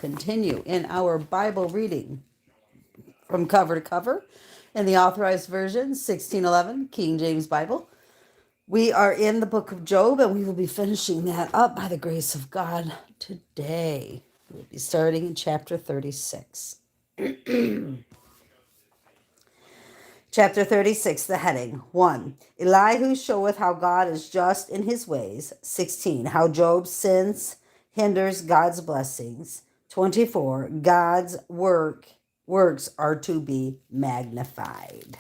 continue in our Bible reading from cover to cover in the Authorized Version, 1611, King James Bible. We are in the book of Job, and we will be finishing that up by the grace of God today. We'll be starting in chapter 36. Chapter 36, the heading 1. Elihu showeth how God is just in his ways. 16. How Job's sins hinders God's blessings. 24. God's works are to be magnified.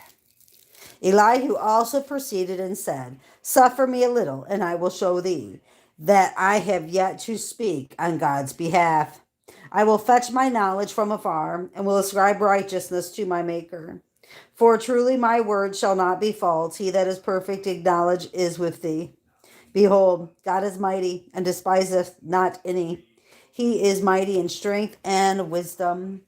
Elihu also proceeded and said, Suffer me a little, and I will show thee that I have yet to speak on God's behalf. I will fetch my knowledge from afar, and will ascribe righteousness to my Maker. For truly my word shall not be false. He that is perfect in knowledge is with thee. Behold, God is mighty, and despiseth not any. He is mighty in strength and wisdom.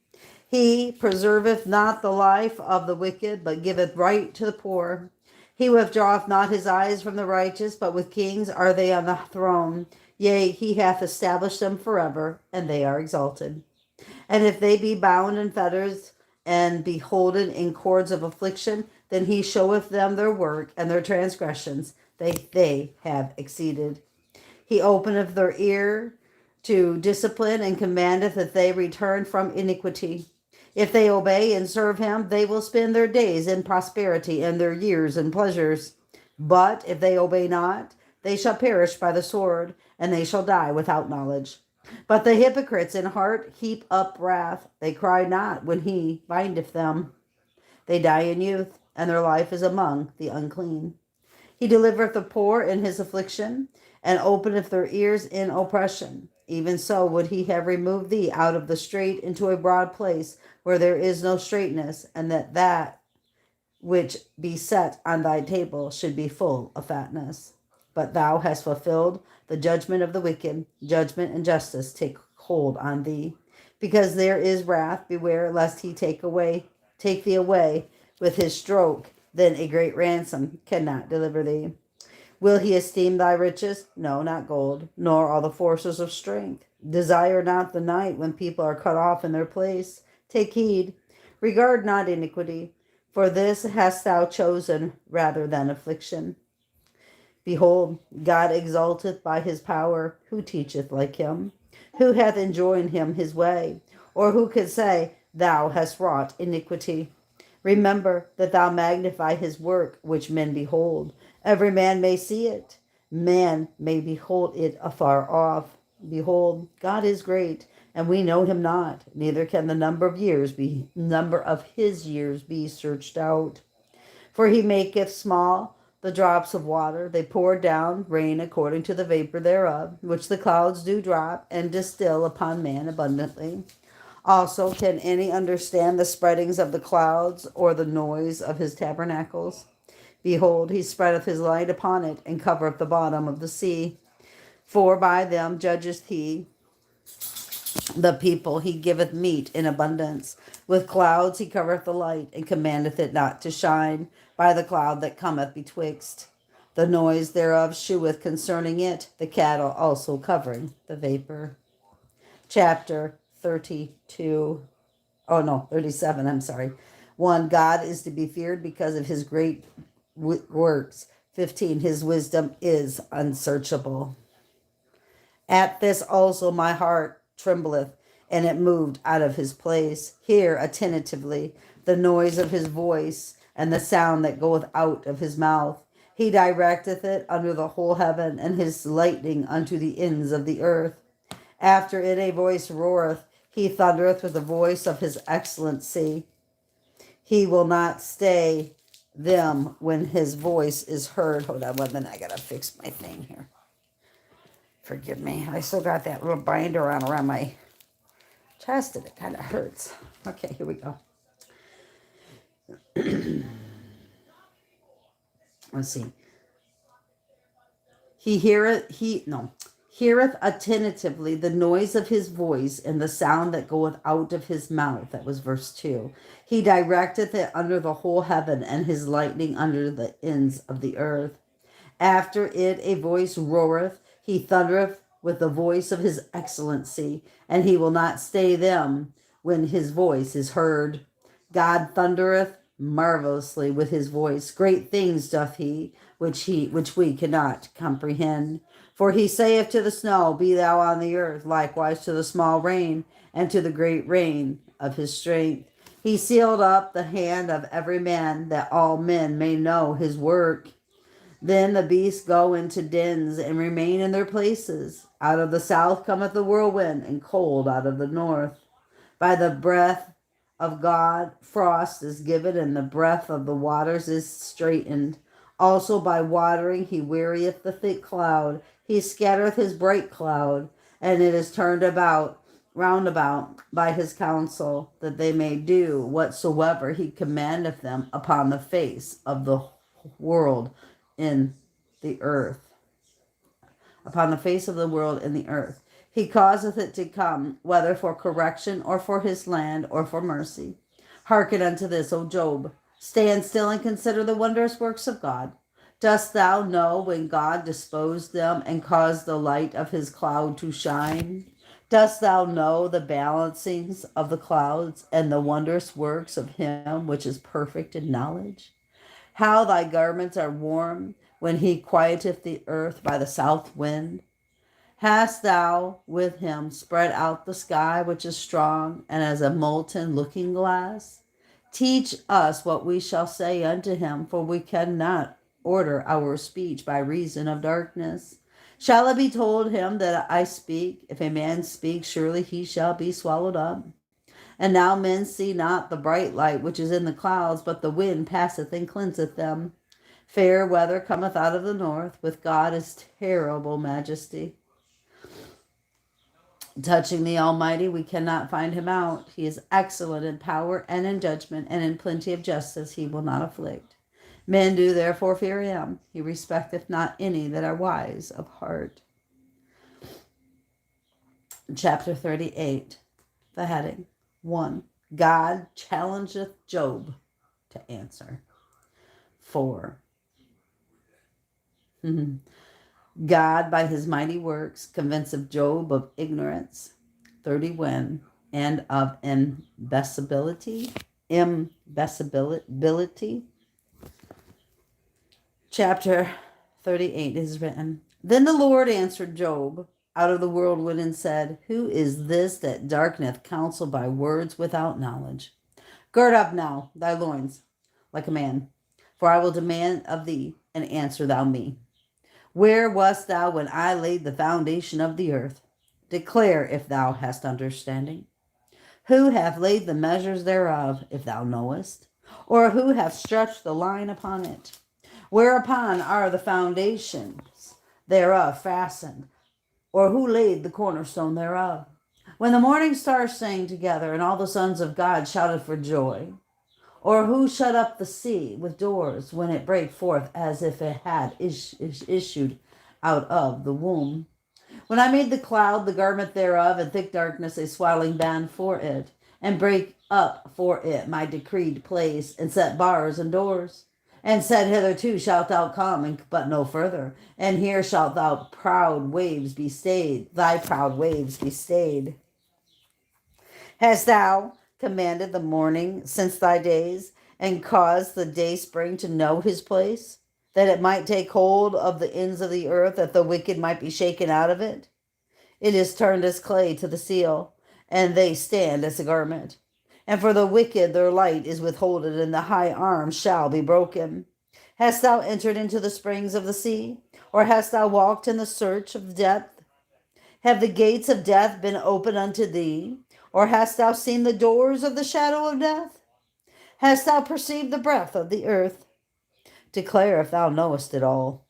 He preserveth not the life of the wicked, but giveth right to the poor. He withdraweth not his eyes from the righteous, but with kings are they on the throne. Yea, he hath established them forever, and they are exalted. And if they be bound in fetters, and beholden in cords of affliction, then he showeth them their work and their transgressions. They have exceeded. He openeth their ear to discipline, and commandeth that they return from iniquity. If they obey and serve him, they will spend their days in prosperity, and their years in pleasures. But if they obey not, they shall perish by the sword, and they shall die without knowledge. But the hypocrites in heart heap up wrath. They cry not when he bindeth them. They die in youth, and their life is among the unclean. He delivereth the poor in his affliction, and openeth their ears in oppression. Even so would he have removed thee out of the strait into a broad place, where there is no straightness, and that which be set on thy table should be full of fatness. But thou hast fulfilled the judgment of the wicked. Judgment and justice take hold on thee. Because there is wrath, beware lest he take thee away with his stroke. Then a great ransom cannot deliver thee. Will he esteem thy riches? No, not gold, nor all the forces of strength. Desire not the night when people are cut off in their place. Take heed, regard not iniquity, for this hast thou chosen rather than affliction. Behold, God exalteth by his power. Who teacheth like him? Who hath enjoined him his way? Or who could say, Thou hast wrought iniquity? Remember that thou magnify his work, which men behold. Every man may see it. Man may behold it afar off. Behold, God is great, and we know him not. Neither can the number of his years be searched out. For he maketh small the drops of water. They pour down rain according to the vapor thereof, which the clouds do drop and distill upon man abundantly. Also, can any understand the spreadings of the clouds, or the noise of his tabernacles? Behold, he spreadeth his light upon it, and covereth the bottom of the sea. For by them judgeth he the people. He giveth meat in abundance. With clouds he covereth the light, and commandeth it not to shine by the cloud that cometh betwixt. The noise thereof sheweth concerning it, the cattle also covering the vapor. Chapter 32. 37, I'm sorry. 1. God is to be feared because of his great works. 15. His wisdom is unsearchable. At this also my heart trembleth, and it moved out of his place. Hear attentively the noise of his voice, and the sound that goeth out of his mouth. He directeth it under the whole heaven, and his lightning unto the ends of the earth. After it a voice roareth, he thundereth with the voice of his excellency. He will not stay them when his voice is heard. Hold on 1 minute, I gotta fix my thing here. Forgive me, I still got that little binder on around my chest, and it kind of hurts. Okay, here we go. Let's see. Heareth attentively the noise of his voice, and the sound that goeth out of his mouth. That was verse 2. He directeth it under the whole heaven, and his lightning under the ends of the earth. After it a voice roareth, he thundereth with the voice of his excellency, and he will not stay them when his voice is heard. God thundereth marvelously with his voice. Great things doth he, which we cannot comprehend. For he saith to the snow, Be thou on the earth, likewise to the small rain, and to the great rain of his strength. He sealed up the hand of every man, that all men may know his work. Then the beasts go into dens and remain in their places. Out of the south cometh the whirlwind, and cold out of the north. By the breath of God frost is given, and the breath of the waters is straitened. Also by watering he wearieth the thick cloud. He scattereth his bright cloud, and it is turned about round about by his counsel, that they may do whatsoever he commandeth them upon the face of the world in the earth. Upon the face of the world in the earth. He causeth it to come, whether for correction, or for his land, or for mercy. Hearken unto this, O Job. Stand still and consider the wondrous works of God. Dost thou know when God disposed them, and caused the light of his cloud to shine? Dost thou know the balancings of the clouds, and the wondrous works of him which is perfect in knowledge? How thy garments are warm, when he quieteth the earth by the south wind? Hast thou with him spread out the sky, which is strong, and as a molten looking glass? Teach us what we shall say unto him, for we cannot order our speech by reason of darkness. Shall it be told him that I speak? If a man speak, surely he shall be swallowed up. And now men see not the bright light which is in the clouds, but the wind passeth and cleanseth them. Fair weather cometh out of the north, with God is terrible majesty. Touching the Almighty, we cannot find him out. He is excellent in power and in judgment, and in plenty of justice he will not afflict. Men do therefore fear him. He respecteth not any that are wise of heart. Chapter 38, the heading. 1. God challengeth Job to answer. 4. God, by his mighty works, convinceth Job of ignorance, 31, and of imbecility. Chapter 38 is written. Then the Lord answered Job out of the whirlwind and said, Who is this that darkeneth counsel by words without knowledge? Gird up now thy loins like a man, for I will demand of thee, and answer thou me. Where wast thou when I laid the foundation of the earth? Declare if thou hast understanding. Who hath laid the measures thereof, if thou knowest? Or who hath stretched the line upon it? Whereupon are the foundations thereof fastened? Or who laid the cornerstone thereof? When the morning stars sang together, and all the sons of God shouted for joy? Or who shut up the sea with doors, when it brake forth as if it had issued out of the womb? When I made the cloud the garment thereof, and thick darkness a swaddling band for it, and brake up for it my decreed place, and set bars and doors, and said, Hitherto shalt thou come, and but no further, and here shalt thou proud waves be stayed, thy proud waves be stayed. Hast thou commanded the morning since thy days, and caused the day spring to know his place, that it might take hold of the ends of the earth, that the wicked might be shaken out of it? It is turned as clay to the seal, and they stand as a garment. And for the wicked their light is withholden, and the high arm shall be broken. Hast thou entered into the springs of the sea, or hast thou walked in the search of depth? Have the gates of death been opened unto thee? Or hast thou seen the doors of the shadow of death? Hast thou perceived the breadth of the earth? Declare if thou knowest it all.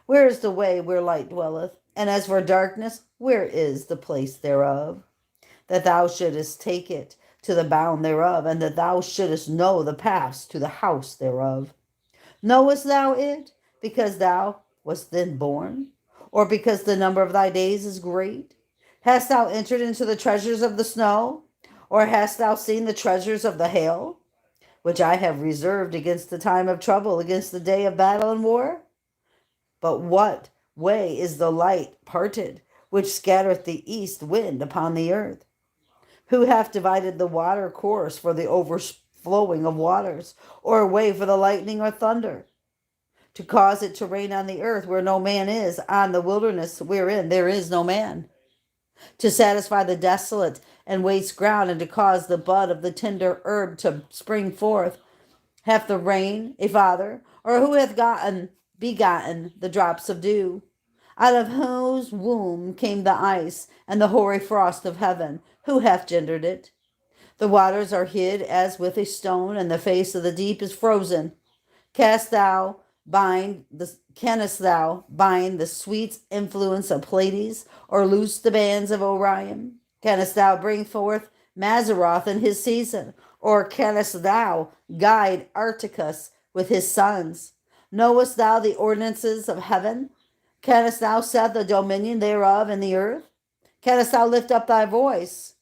Where is the way where light dwelleth? And as for darkness, where is the place thereof? That thou shouldest take it to the bound thereof, and that thou shouldest know the paths to the house thereof. Knowest thou it, because thou wast then born? Or because the number of thy days is great? Hast thou entered into the treasures of the snow? Or hast thou seen the treasures of the hail, which I have reserved against the time of trouble, against the day of battle and war? But what way is the light parted? which scattereth the east wind upon the earth? Who hath divided the water course for the overflowing of waters, or a way for the lightning or thunder? To cause it to rain on the earth where no man is, on the wilderness wherein there is no man. To satisfy the desolate and waste ground, and to cause the bud of the tender herb to spring forth. Hath the rain a father? Or who hath begotten the drops of dew? Out of whose womb came the ice, and the hoary frost of heaven? Who hath gendered it? The waters are hid as with a stone, and the face of the deep is frozen. Canst thou bind the sweet influence of Pleiades, or loose the bands of Orion? Canst thou bring forth Mazzaroth in his season, or canst thou guide Arcticus with his sons? Knowest thou the ordinances of heaven? Canst thou set the dominion thereof in the earth? Canst thou lift up thy voice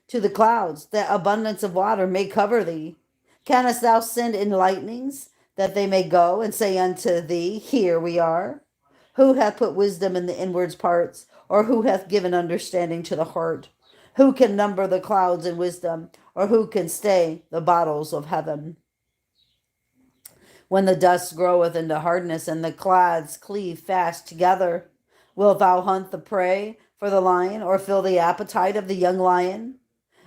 to the clouds, that abundance of water may cover thee? Canst thou send in lightnings, that they may go and say unto thee, Here we are? Who hath put wisdom in the inward parts, or who hath given understanding to the heart? Who can number the clouds in wisdom, or who can stay the bottles of heaven? When the dust groweth into hardness, and the clods cleave fast together, wilt thou hunt the prey for the lion, or fill the appetite of the young lion?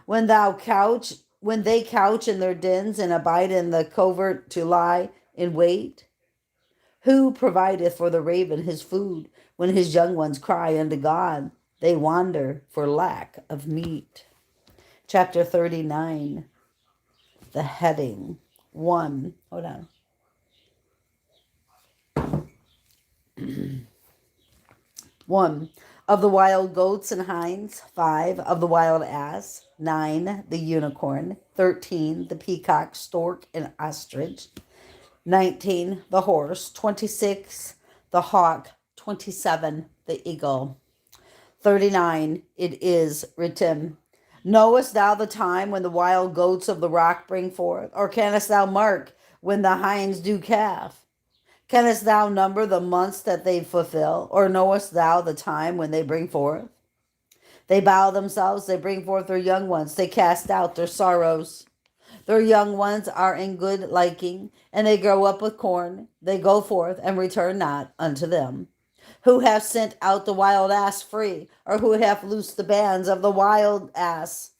When they couch in their dens, and abide in the covert to lie in wait? Who provideth for the raven his food, when his young ones cry unto God? They wander for lack of meat. Chapter 39. The heading. 1. Hold on. 1. Of the wild goats and hinds. 5. Of the wild ass. 9. The unicorn. 13. The peacock, stork, and ostrich. 19. The horse. 26. The hawk. 27. The eagle. 39. It is written, Knowest thou the time when the wild goats of the rock bring forth? Or canst thou mark when the hinds do calve? Canst thou number the months that they fulfill? Or knowest thou the time when they bring forth? They bow themselves, they bring forth their young ones, they cast out their sorrows. Their young ones are in good liking, and they grow up with corn. They go forth and return not unto them. Who hath sent out the wild ass free? Or who hath loosed the bands of the wild ass?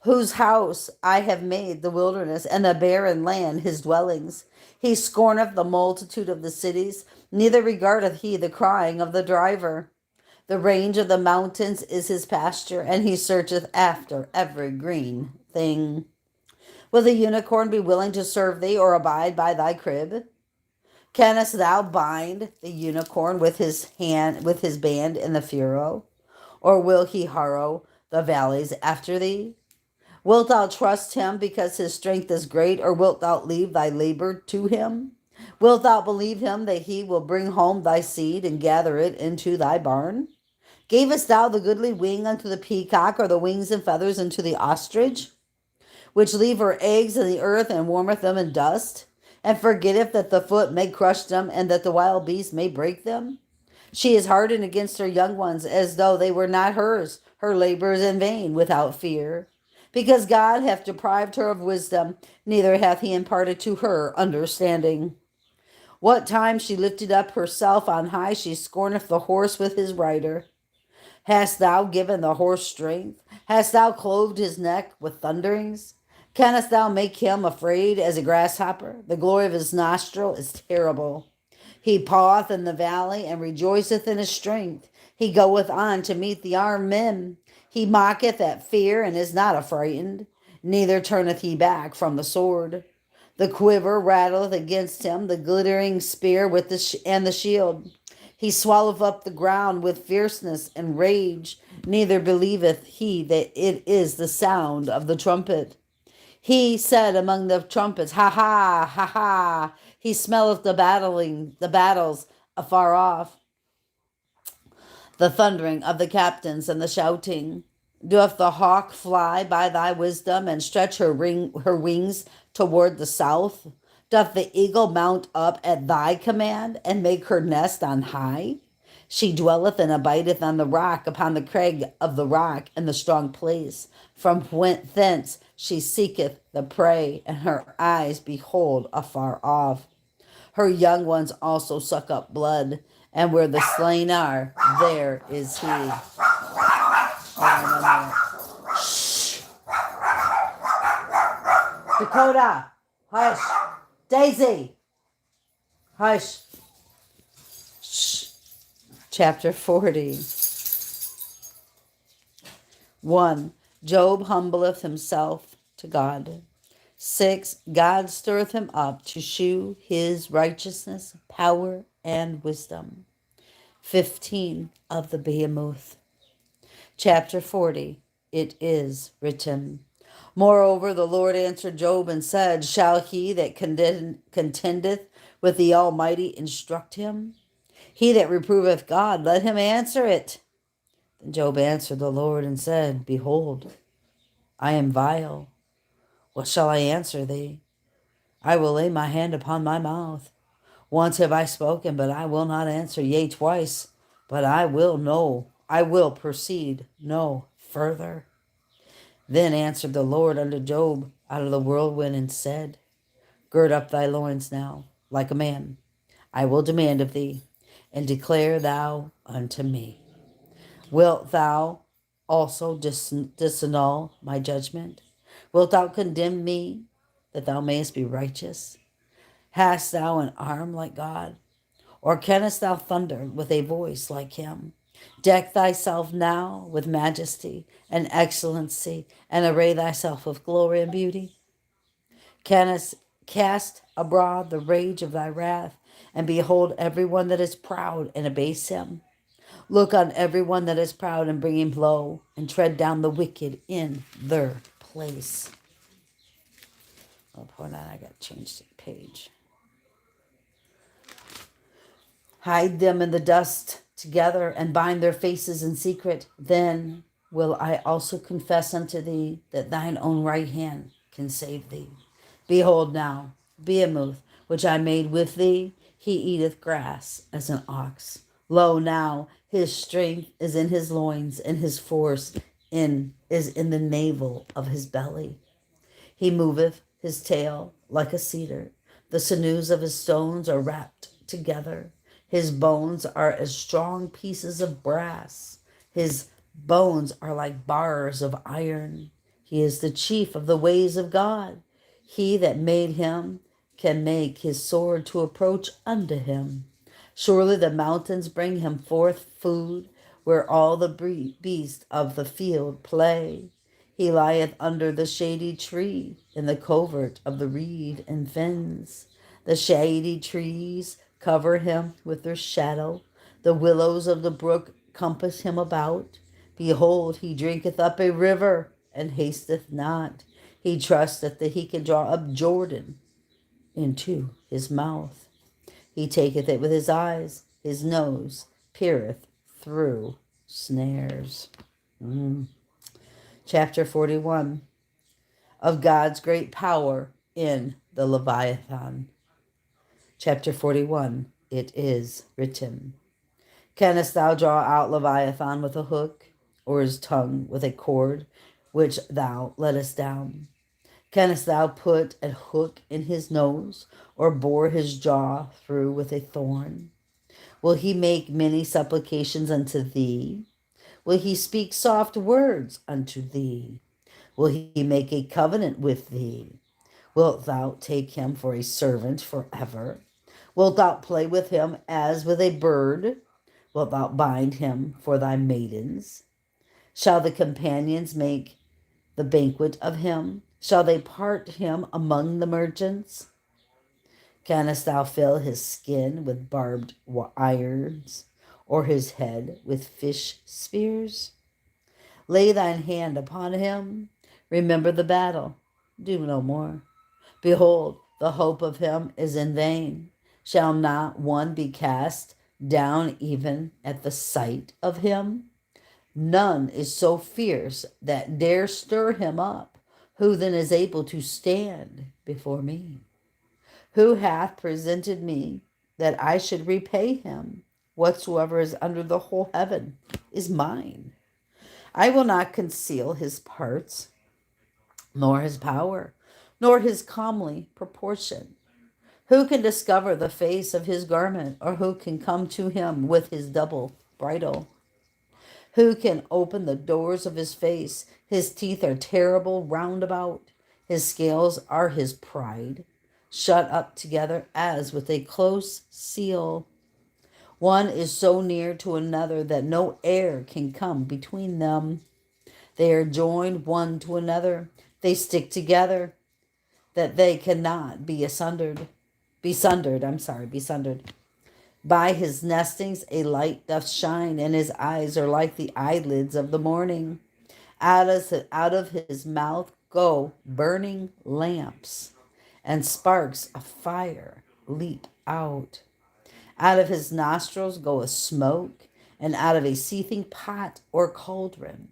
Whose house I have made the wilderness, and the barren land his dwellings. He scorneth the multitude of the cities, neither regardeth he the crying of the driver. The range of the mountains is his pasture, and he searcheth after every green thing. Will the unicorn be willing to serve thee, or abide by thy crib? Canst thou bind the unicorn with his band in the furrow? Or will he harrow the valleys after thee? Wilt thou trust him because his strength is great, or wilt thou leave thy labor to him? Wilt thou believe him that he will bring home thy seed and gather it into thy barn? Gavest thou the goodly wing unto the peacock, or the wings and feathers unto the ostrich, which leave her eggs in the earth and warmeth them in dust, and forgetteth that the foot may crush them, and that the wild beast may break them? She is hardened against her young ones, as though they were not hers. Her labor is in vain, without fear. Because God hath deprived her of wisdom, neither hath he imparted to her understanding. What time she lifted up herself on high, she scorneth the horse with his rider. Hast thou given the horse strength? Hast thou clothed his neck with thunderings? Canst thou make him afraid as a grasshopper? The glory of his nostril is terrible. He paweth in the valley, and rejoiceth in his strength. He goeth on to meet the armed men. He mocketh at fear, and is not affrighted, neither turneth he back from the sword. The quiver rattleth against him, the glittering spear with the shield. He swalloweth up the ground with fierceness and rage, neither believeth he that it is the sound of the trumpet. He said among the trumpets, Ha ha, ha ha. He smelleth the battles afar off, the thundering of the captains and the shouting. Doth the hawk fly by thy wisdom, and stretch her wings toward the south? Doth the eagle mount up at thy command, and make her nest on high? She dwelleth and abideth on the rock, upon the crag of the rock, and the strong place. From thence she seeketh the prey, and her eyes behold afar off. Her young ones also suck up blood, and where the slain are, there is he. Shh. Dakota, hush. Daisy, hush. Shh. Chapter 40. 1. Job humbleth himself to God. 6. God stirreth him up to shew his righteousness, power, and wisdom. 15. Of the Behemoth. Chapter 40. It is written. Moreover, the Lord answered Job and said, Shall he that contendeth with the Almighty instruct him? He that reproveth God, let him answer it. Then Job answered the Lord and said, Behold, I am vile. What shall I answer thee? I will lay my hand upon my mouth. Once have I spoken, but I will not answer, yea, twice, but I will proceed no further. Then answered the Lord unto Job out of the whirlwind and said, Gird up thy loins now, like a man. I will demand of thee, and declare thou unto me. Wilt thou also disannul my judgment? Wilt thou condemn me, that thou mayest be righteous? Hast thou an arm like God? Or canst thou thunder with a voice like him? Deck thyself now with majesty and excellency, and array thyself with glory and beauty. Canst cast abroad the rage of thy wrath, and behold every one that is proud, and abase him. Look on every one that is proud, and bring him low, and tread down the wicked in their place. Oh, hold on, I got to change the page. Hide them in the dust together, and bind their faces in secret. Then will I also confess unto thee that thine own right hand can save thee. Behold now, Behemoth, which I made with thee, he eateth grass as an ox. Lo now, his strength is in his loins, and his force is in the navel of his belly. He moveth his tail like a cedar. The sinews of his stones are wrapped together. His bones are as strong pieces of brass. His bones are like bars of iron. He is the chief of the ways of God. He that made him can make his sword to approach unto him. Surely the mountains bring him forth food, where all the beasts of the field play. He lieth under the shady tree, in the covert of the reed and fens. The shady trees cover him with their shadow. The willows of the brook compass him about. Behold, he drinketh up a river, and hasteth not. He trusteth that he can draw up Jordan into his mouth. He taketh it with his eyes. His nose peereth through snares. Chapter 41. Of God's great power in the Leviathan. Chapter 41. It is written. Canst thou draw out Leviathan with a hook, or his tongue with a cord, which thou lettest down? Canst thou put a hook in his nose, or bore his jaw through with a thorn? Will he make many supplications unto thee? Will he speak soft words unto thee? Will he make a covenant with thee? Wilt thou take him for a servant forever? Wilt thou play with him as with a bird? Wilt thou bind him for thy maidens? Shall the companions make the banquet of him? Shall they part him among the merchants? Canst thou fill his skin with barbed irons, or his head with fish spears? Lay thine hand upon him. Remember the battle. Do no more. Behold, the hope of him is in vain. Shall not one be cast down even at the sight of him? None is so fierce that dare stir him up. Who then is able to stand before me? Who hath presented me that I should repay him? Whatsoever is under the whole heaven is mine. I will not conceal his parts, nor his power, nor his comely proportion. Who can discover the face of his garment, or who can come to him with his double bridle? Who can open the doors of his face? His teeth are terrible round about. His scales are his pride, shut up together as with a close seal. One is so near to another that no air can come between them. They are joined one to another. They stick together that they cannot be sundered. Be sundered. By his nestings a light doth shine, and his eyes are like the eyelids of the morning. Out of his mouth go burning lamps, and sparks of fire leap out. Out of his nostrils goeth smoke, and out of a seething pot or cauldron.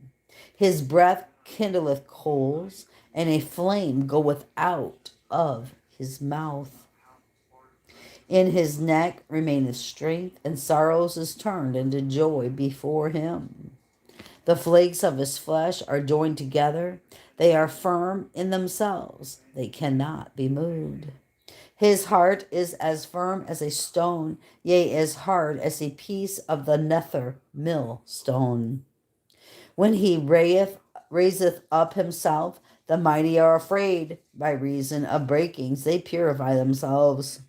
His breath kindleth coals, and a flame goeth out of his mouth. In his neck remaineth strength, and sorrows is turned into joy before him. The flakes of his flesh are joined together. They are firm in themselves. They cannot be moved. His heart is as firm as a stone, yea, as hard as a piece of the nether millstone. When he raiseth up himself, the mighty are afraid. By reason of breakings they purify themselves.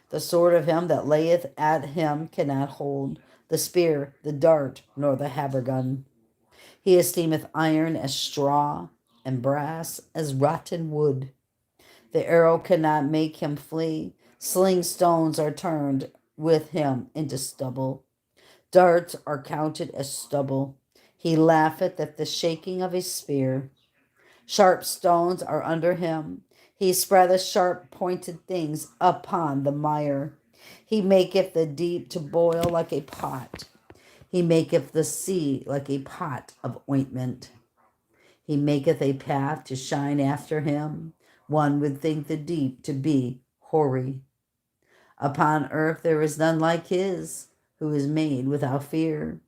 The sword of him that layeth at him cannot hold, the spear, the dart, nor the habergeon. He esteemeth iron as straw, and brass as rotten wood. The arrow cannot make him flee. Sling stones are turned with him into stubble. Darts are counted as stubble. He laugheth at the shaking of a spear. Sharp stones are under him. He spreadeth sharp pointed things upon the mire. He maketh the deep to boil like a pot. He maketh the sea like a pot of ointment. He maketh a path to shine after him. One would think the deep to be hoary. Upon earth there is none like his, who is made without fear.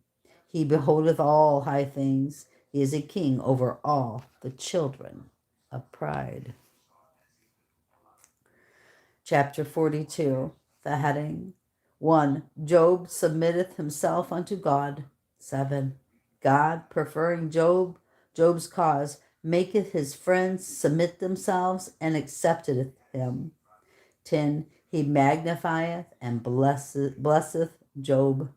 He beholdeth all high things. He is a king over all the children of pride. Chapter 42, the heading. 1. Job submitteth himself unto God. 7. God, preferring Job's cause, maketh his friends submit themselves, and accepteth him. 10. He magnifieth and blesseth Job.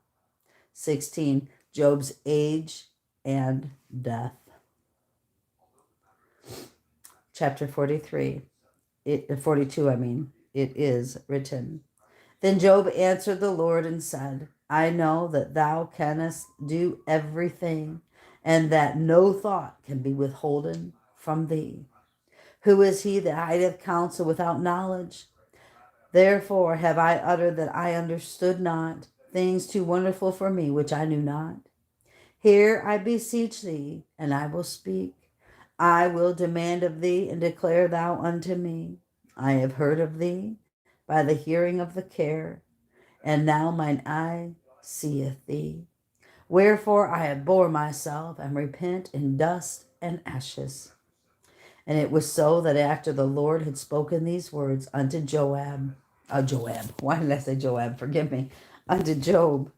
16. Job's age and death. Chapter 42, it is written. Then Job answered the Lord and said, I know that thou canst do everything, and that no thought can be withholden from thee. Who is he that hideth counsel without knowledge? Therefore have I uttered that I understood not, things too wonderful for me which I knew not. Hear, I beseech thee, and I will speak. I will demand of thee, and declare thou unto me. I have heard of thee by the hearing of the care, and now mine eye seeth thee. Wherefore I have bore myself, and repent in dust and ashes. And it was so that after the Lord had spoken these words unto Joab, why did I say Joab? Forgive me. Unto Job,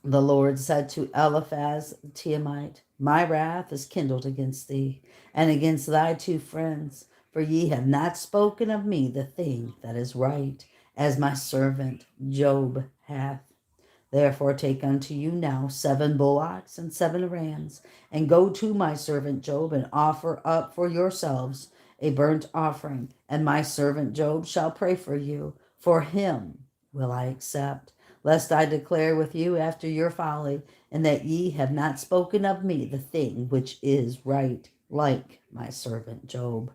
the Lord said to Eliphaz the Temanite, My wrath is kindled against thee, and against thy two friends, for ye have not spoken of me the thing that is right, as my servant Job hath. Therefore take unto you now 7 bullocks and 7 rams, and go to my servant Job, and offer up for yourselves a burnt offering, and my servant Job shall pray for you. For him will I accept, lest I declare with you after your folly, and that ye have not spoken of me the thing which is right, like my servant Job.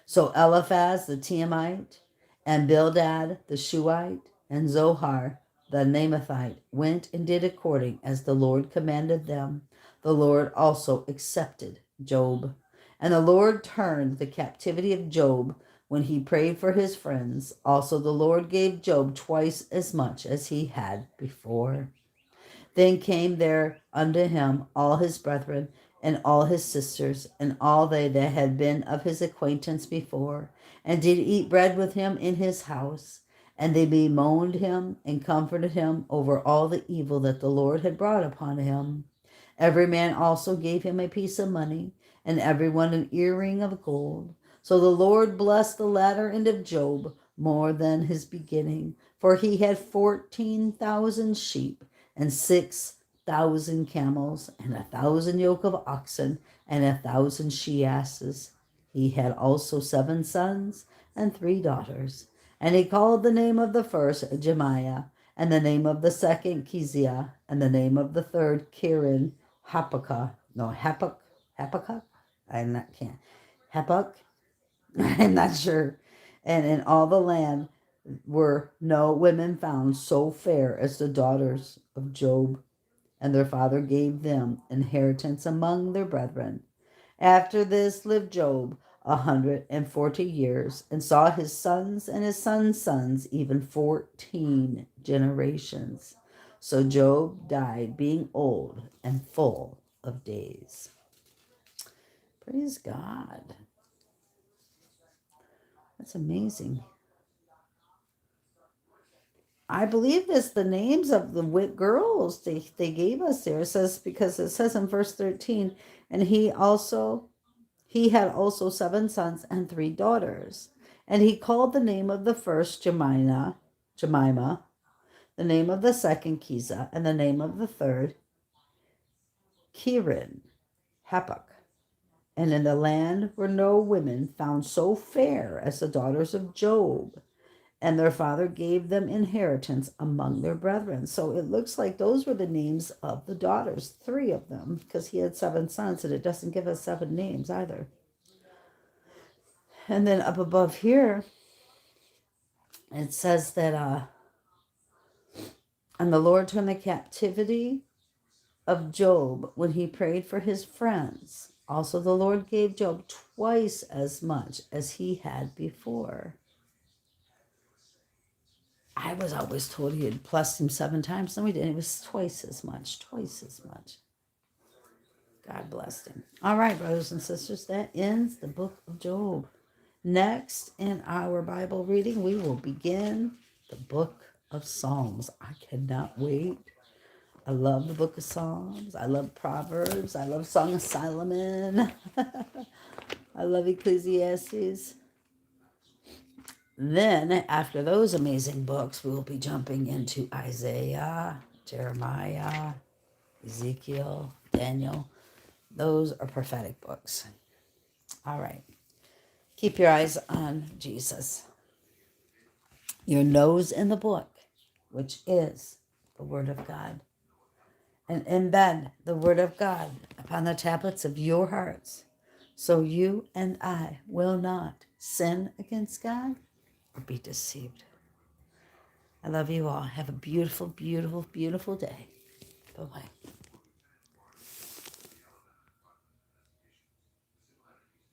So Eliphaz the Temanite, and Bildad the Shuhite, and Zohar the Naamathite went and did according as the Lord commanded them. The Lord also accepted Job. And the Lord turned the captivity of Job when he prayed for his friends. Also the Lord gave Job twice as much as he had before. Then came there unto him all his brethren, and all his sisters, and all they that had been of his acquaintance before, and did eat bread with him in his house. And they bemoaned him, and comforted him over all the evil that the Lord had brought upon him. Every man also gave him a piece of money, and every one an earring of gold. So the Lord blessed the latter end of Job more than his beginning, for he had 14,000 sheep, and 6,000 camels, and 1,000 yoke of oxen, and 1,000 she-asses. He had also 7 sons and 3 daughters. And he called the name of the first Jemiah, and the name of the second Keziah, and the name of the third Kirin Hapakkuk. No, Hapakkuk? Hapakkuk? I'm not sure. And in all the land were no women found so fair as the daughters of Job, and their father gave them inheritance among their brethren. After this lived Job 140 years, and saw his sons and his sons' sons, even 14 generations. So Job died, being old and full of days. Praise God. That's amazing. I believe it's the names of the girls they gave us there. It says, because it says in verse 13, and he had also 7 sons and 3 daughters. And he called the name of the first Jemima, the name of the second Keziah, and the name of the third Kirin Hapakkuk. And in the land were no women found so fair as the daughters of Job, and their father gave them inheritance among their brethren. So it looks like those were the names of the daughters, 3 of them, because he had 7 sons, and it doesn't give us 7 names either. And then up above here, it says that, and the Lord turned the captivity of Job when he prayed for his friends. Also the Lord gave Job twice as much as he had before. I was always told he had blessed him 7 times. No, he didn't. It was twice as much. God blessed him. All right, brothers and sisters, that ends the book of Job. Next, in our Bible reading, we will begin the book of Psalms. I cannot wait. I love the book of Psalms. I love Proverbs. I love Song of Solomon. I love Ecclesiastes. Then, after those amazing books, we will be jumping into Isaiah, Jeremiah, Ezekiel, Daniel. Those are prophetic books. All right. Keep your eyes on Jesus. Your nose in the book, which is the Word of God. And embed the Word of God upon the tablets of your hearts, so you and I will not sin against God or be deceived. I love you all. Have a beautiful, beautiful, beautiful day. Bye-bye.